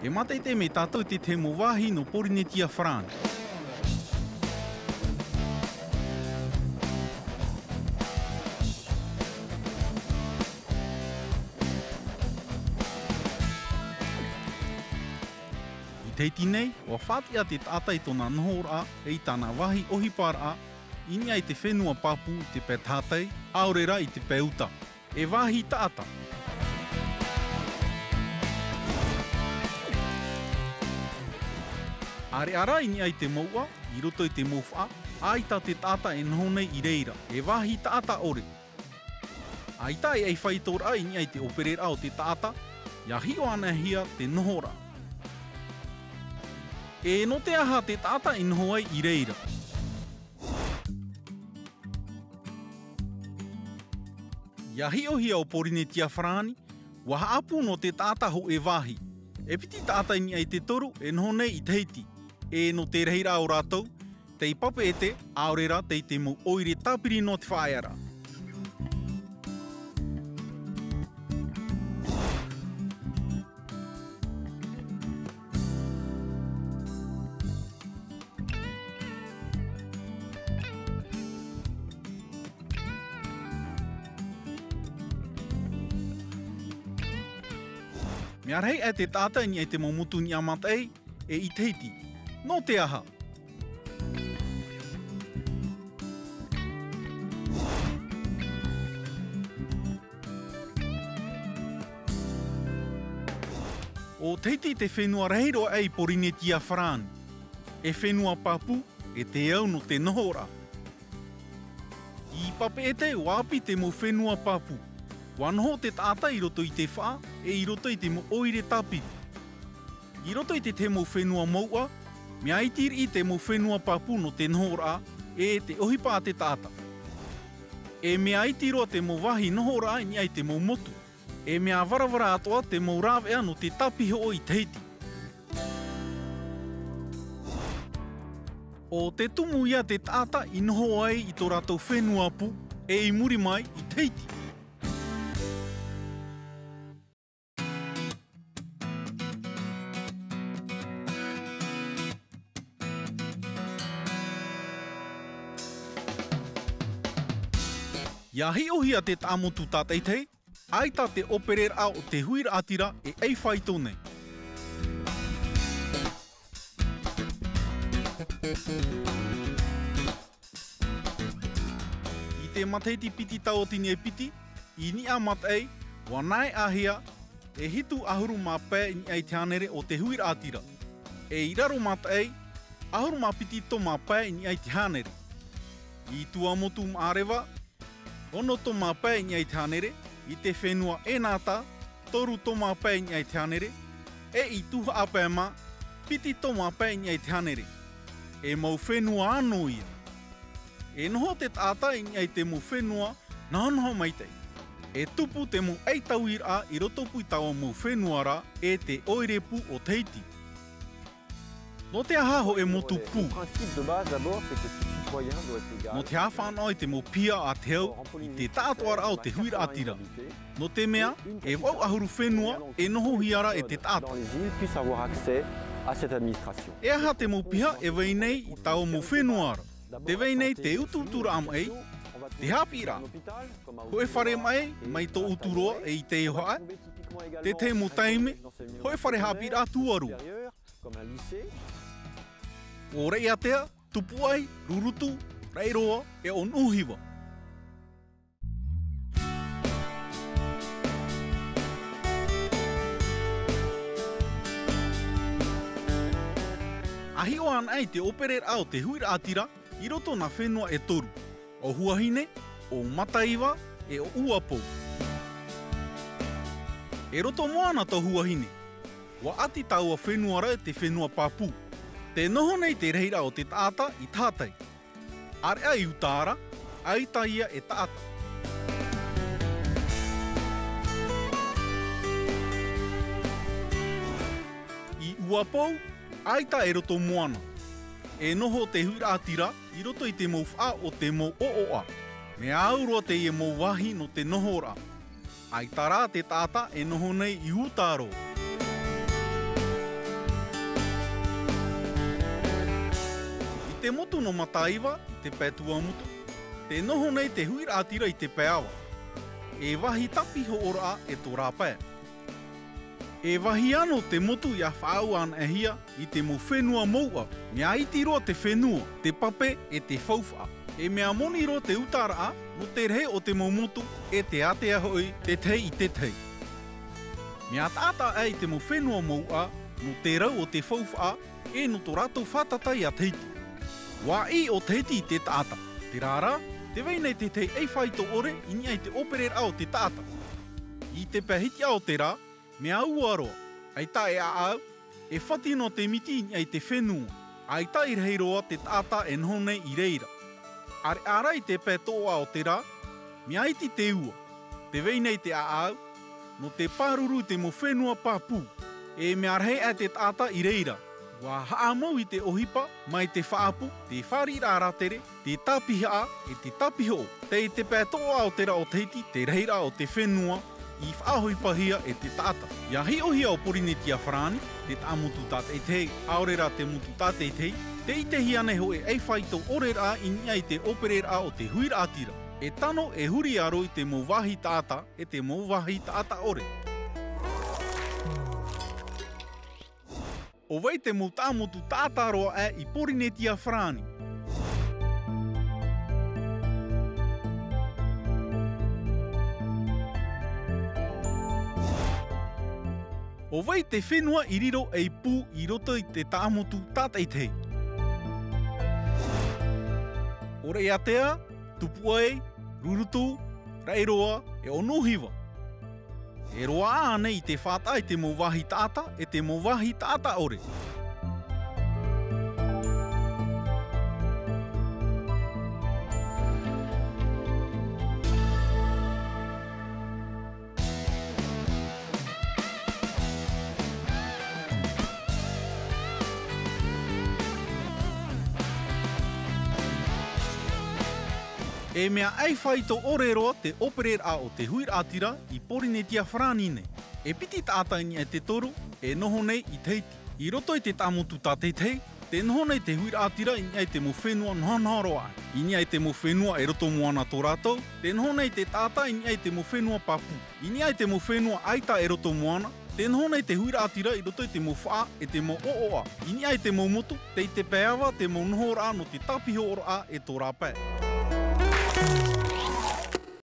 E mate te me tātou te te mowahi no Porinetia Frāne. I teiti nei, wa whātia te tātai tōna nohora e i tāna wahi ohipara ini ai te whenua papu te pē tātai, aorera i te pēuta. E wāhi tāta. Are ara ini ai te maua, i roto i te mowha, aita te tāta e noho nei i reira, e wāhi tāta ore. Aita e ei whaitora ini ai te operera o te tāta, ia hio ana hia te nohora. E no te aha te tāta i noho ai i reira. Ia hio hia o Porinetia Frāne, waha apu no te tāta ho e wāhi. E piti tāta ini ai te toru e noho nei i teiti. E no te reira o rātou, te ipape e te, aorera te te mo oire tāpiri no te whaiara. Mea rei e te tāta ni e te mo mutu ni amatei e i teiti. No te aha. O teiti te whenua reiro ei Porinetia Frāne. E whenua papu e te au no te nohora. I pape e te wāpi te mo whenua papu. Wanoho te tāta i roto i te wha e i roto i te mo oire tāpiri. I roto i te mo whenua maua, mea itiri i te mo whenua papu no te nohora e te ohipa te tāta. E mea itiroa te mo wahi nohora ni ai te mo motu. E mea varavara atoa te mo rāwea no te tapiho o i teiti. O te tumu ia te tāta i noho ai i tō rātou whenua apu e i muri mai i teiti. Ia hiohia te tāmotu tātei tei, aita te operera o te huira atira e ei whaito nei. I te mateiti piti taotini e piti, i ni a matei, wanai ahia, e hitu ahuru mā pē ni ai te anere o te huira atira. E i raro matei, ahuru mā piti to mā pē ni ai te anere. I tua motu mā arewa, ono tō mā pai ni ai te hanere, i te whenua e nāta, toru tō mā pai ni ai te hanere, e i tuha apai mā, piti tō mā pai ni ai te hanere. E mau whenua anō ia. E noho te tāta ni ai te mo whenua, nānoho maitei. E tupu te mo eitauira i roto pui tawa mo whenua ra e te oirepu o teiti. No te aha ho e motu pū. No te hawhanau i te mo pia a te au i te tātoara au te huira atira. No te mea, e wau ahuru whenua e noho hiara e te tāta. E aha te mo pia e wei nei i tau mo whenuara. Te wei nei te ututura am ei, te hapira. Ho e whare mai, mai tō uturoa e i te ihoa. Te mo taime, ho e whare hapira tuaru. O rei atea, tupu ai, rurutu, reiroa e on uhiwa. Ahio an ai te operera o te huira atira i roto na whenua e toru. O huahine, o mataiwa e o uapou. E roto moana tō huahine. Wa ati taua whenuara te whenua papu. Te noho nei te reira o te tāta i tātai. Are ai utāra, aita ia e tāta. I uapou, aita e roto moana. E noho te huira atira i roto i te mo wha o te mo ooa. Me aurua te e mo wahi no te nohora. Aita rā te tāta e noho nei i utāro. motu no mataiwa I te pē tuamutu. Te noho nei te hui rātira I te pē awa. E wahi tapi ho ora e tō rāpea. E wahi ano te motu ia whaau ana e hia I te mo whenua moua. Mea iti roa te whenua, te pape e te whauwha. E mea moni roa te utara a, no te rehe o te mo motu e te atea hoi te tei I te tei. Mea tāta e I te mo whenua moua, no te rau o te whauwha e no tō rātou whātatai a teiti. Wā I o teiti I te tāta. Te rāra, te weinei te tei ei whaito ore I ai te operera o te tāta. I te pēhiti ao te rā, mea uaroa, ai ta e aau, e whati no te miti I ai te whenua. Ai ta I reiroa te tāta e noho nei I reira. Are arai te pē toa o te rā, mea iti te ua. Te weinei te aau, no te pāruru te mo whenua pāpū. E mea rei e te tāta I reira. Wā haamau I te ohipa, mai te whaapu, te whari rāratere, te tapiha e te tapiho. Te pē toa o te rā o teiti, te reira o te whenua, I whaahoi pahia e te tāta. Ia hi ohia o Porinetia Whrani, te tāmutu tātei tei, aorera te mutu tātei tei, te itehi ane ho e ei whaito orera I ai te operera o te hui rātira. E tano e huri aro I te mo wahi tāta e te mo wahi tāta ore. O wei te mo tāmutu tātaroa e I Porinetia Whrani. O wei te whenua I riro ei pū I roto I te tāmutu tātei tei. Ore ia tea, tupuai, rurutu, reiroa e onohiwa. E roa ane I te whātai te mo wahi tāta e te mo wahi tāta ore. E mea ei whaito oreroa te operera o te hui rātira I Porinetia Whrani nei. E piti tātai ni e te toru, e noho nei I teiti. I roto I te tāmutu tātei tei, te noho nei te hui rātira I ai te mo whenua nhanaroa. I ai te mo whenua e roto moana tō rātou, te noho nei te tāta I ai te mo whenua papu. I ai te mo whenua aita e roto moana, te noho nei te hui rātira I roto I te mo whaa e te mo ooa. I ai te mo motu, te I te pēawa te mo noho rā no te tapiho ora e tō rāpea.